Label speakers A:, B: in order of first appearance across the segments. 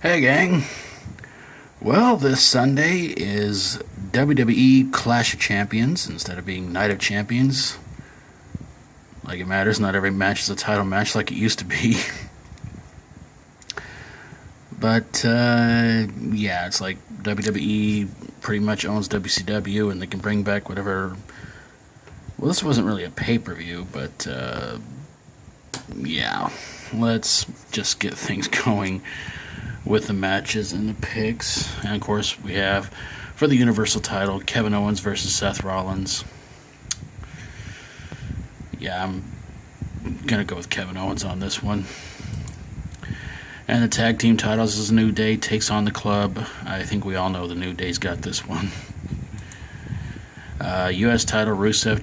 A: Hey gang. Well, this Sunday is WWE Clash of Champions instead of being Night of Champions. Like it matters, not every match is a title match like it used to be. But, yeah, it's like WWE pretty much owns WCW and they can bring back whatever. Well, this wasn't really a pay per view, but, yeah. Let's just get things going with the matches and the picks. And of course, we have for the Universal title Kevin Owens versus Seth Rollins. Yeah, I'm gonna go with Kevin Owens on this one. And the tag team titles is New Day takes on the Club. I think we all know the New Day's got this one. U.S. title Rusev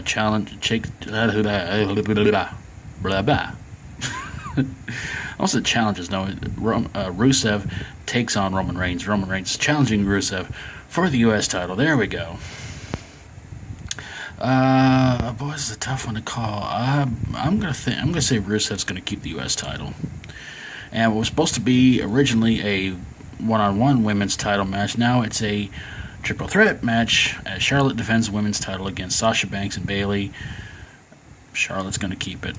A: challenge. Blah blah. Also, challenges. No, Rusev takes on Roman Reigns. Roman Reigns challenging Rusev for the U.S. title. There we go. Boy, this is a tough one to call. I'm gonna say Rusev's gonna keep the U.S. title. And what was supposed to be originally a one-on-one women's title match, now it's a triple threat match as Charlotte defends the women's title against Sasha Banks and Bayley. Charlotte's gonna keep it.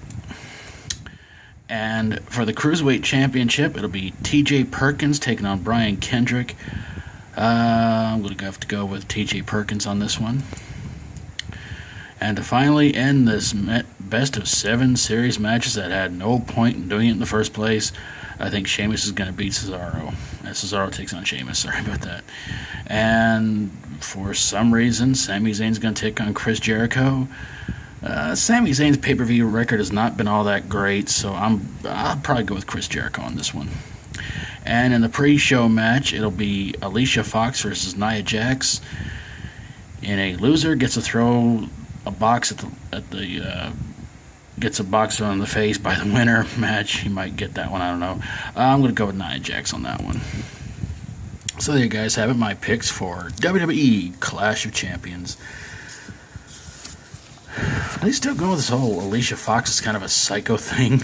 A: And for the Cruiserweight Championship, it'll be TJ Perkins taking on Brian Kendrick. I'm going to have to go with TJ Perkins on this one. And to finally end this best of 7 series matches that had no point in doing it in the first place, I think Sheamus is going to beat Cesaro. Cesaro takes on Sheamus, sorry about that. And for some reason, Sami Zayn's going to take on Chris Jericho. Sami Zayn's pay-per-view record has not been all that great, so I'll probably go with Chris Jericho on this one. And in the pre-show match, it'll be Alicia Fox versus Nia Jax. And a loser gets to throw a box gets a box thrown in the face by the winner match. You might get that one, I don't know. I'm going to go with Nia Jax on that one. So there you guys have it, my picks for WWE Clash of Champions. Are they still going with this whole Alicia Fox is kind of a psycho thing?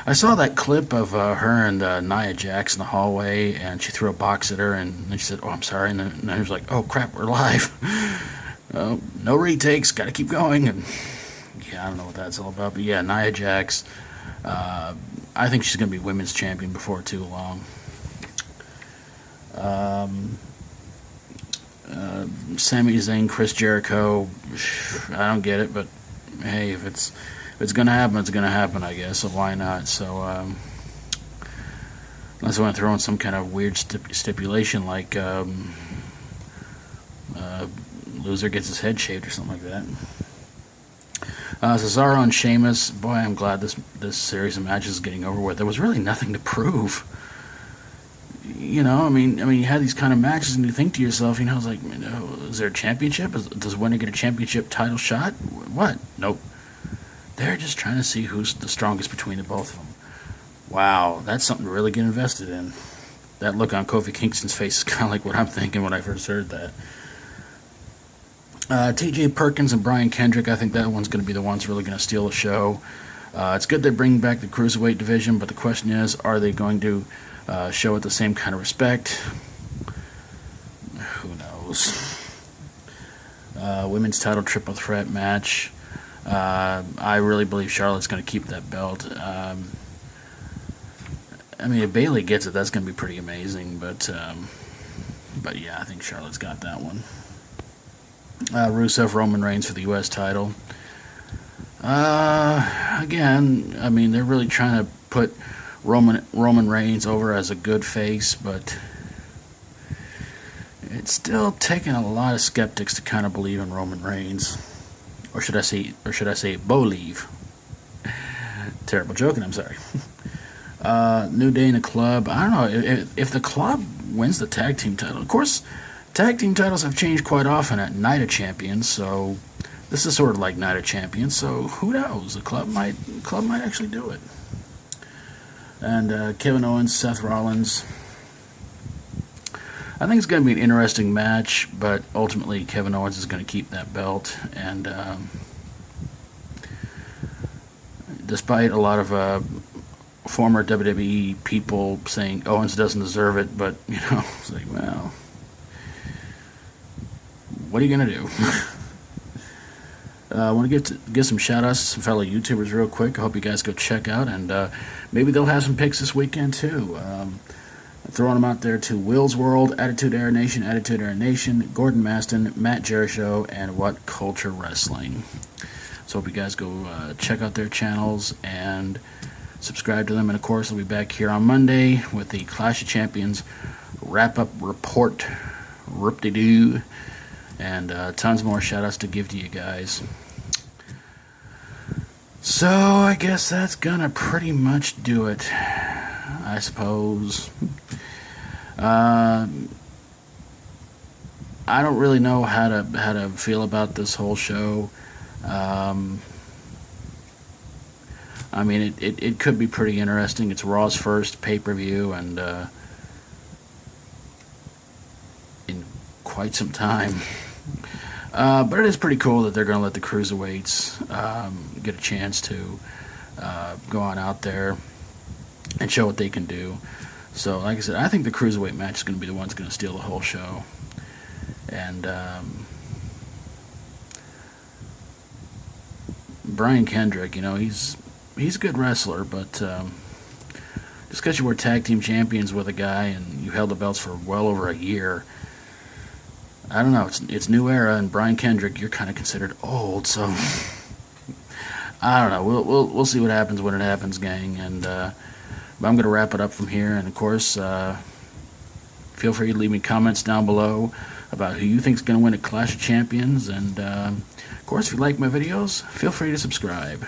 A: I saw that clip of her and Nia Jax in the hallway, and she threw a box at her, and then she said, "Oh, I'm sorry," and then I was like, "Oh crap, we're live." No retakes, got to keep going, and yeah, I don't know what that's all about, but yeah, Nia Jax. I think she's going to be women's champion before too long. Sami Zayn, Chris Jericho. I don't get it, but hey, if it's gonna happen, it's gonna happen, I guess. So why not? So unless I want to throw in some kind of weird stipulation like loser gets his head shaved or something like that. Cesaro and Sheamus. Boy, I'm glad this series of matches is getting over with. There was really nothing to prove. You know, I mean, you had these kind of matches, and you think to yourself, it's like, is there a championship? Does winner get a championship title shot? What? Nope. They're just trying to see who's the strongest between the both of them. Wow, that's something to really get invested in. That look on Kofi Kingston's face is kind of like what I'm thinking when I first heard that. TJ Perkins and Brian Kendrick, I think that one's going to be the ones really going to steal the show. It's good they bring back the Cruiserweight division, but the question is, are they going to show it the same kind of respect? Who knows? Women's title triple threat match. I really believe Charlotte's going to keep that belt. I mean, if Bayley gets it, that's going to be pretty amazing. But yeah, I think Charlotte's got that one. Rusev, Roman Reigns for the U.S. title. Again, I mean, they're really trying to put Roman Reigns over as a good face, but it's still taking a lot of skeptics to kind of believe in Roman Reigns, or should I say, believe? Terrible joking. I'm sorry. New Day in the Club. I don't know if the Club wins the tag team title. Of course, tag team titles have changed quite often at Night of Champions, so this is sort of like Night of Champions. So who knows? The Club might actually do it. And Kevin Owens, Seth Rollins. I think it's going to be an interesting match, but ultimately Kevin Owens is going to keep that belt. And despite a lot of former WWE people saying Owens doesn't deserve it, but, it's like, well, what are you going to do? I want to get some shout-outs to some fellow YouTubers real quick. I hope you guys go check out, and maybe they'll have some picks this weekend, too. Throwing them out there to Will's World, attituderanation, Gordon Maston, Matt Jerishow, and WhatCulture Wrestling. So hope you guys go check out their channels and subscribe to them. And, of course, I'll be back here on Monday with the Clash of Champions wrap-up report. Rip-de-doo. And tons more shout-outs to give to you guys. So, I guess that's gonna pretty much do it, I suppose. I don't really know how to feel about this whole show. I mean, it could be pretty interesting. It's Raw's first pay-per-view, and in quite some time. But it is pretty cool that they're going to let the cruiserweights get a chance to go on out there and show what they can do. So, like I said, I think the cruiserweight match is going to be the one that's going to steal the whole show. And Brian Kendrick, he's a good wrestler, but just because you were tag team champions with a guy and you held the belts for well over a year, I don't know. It's new era, and Brian Kendrick, you're kind of considered old, so I don't know. We'll see what happens when it happens, gang. And but I'm gonna wrap it up from here. And of course, feel free to leave me comments down below about who you think is gonna win at Clash of Champions. And of course, if you like my videos, feel free to subscribe.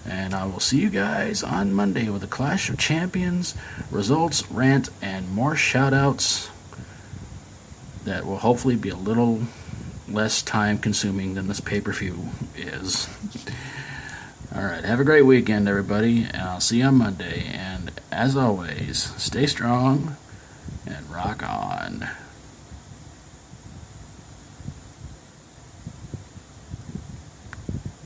A: And I will see you guys on Monday with the Clash of Champions results, rant, and more shout-outs that will hopefully be a little less time consuming than this pay-per-view is. Alright, have a great weekend, everybody, and I'll see you on Monday. And as always, stay strong and rock on.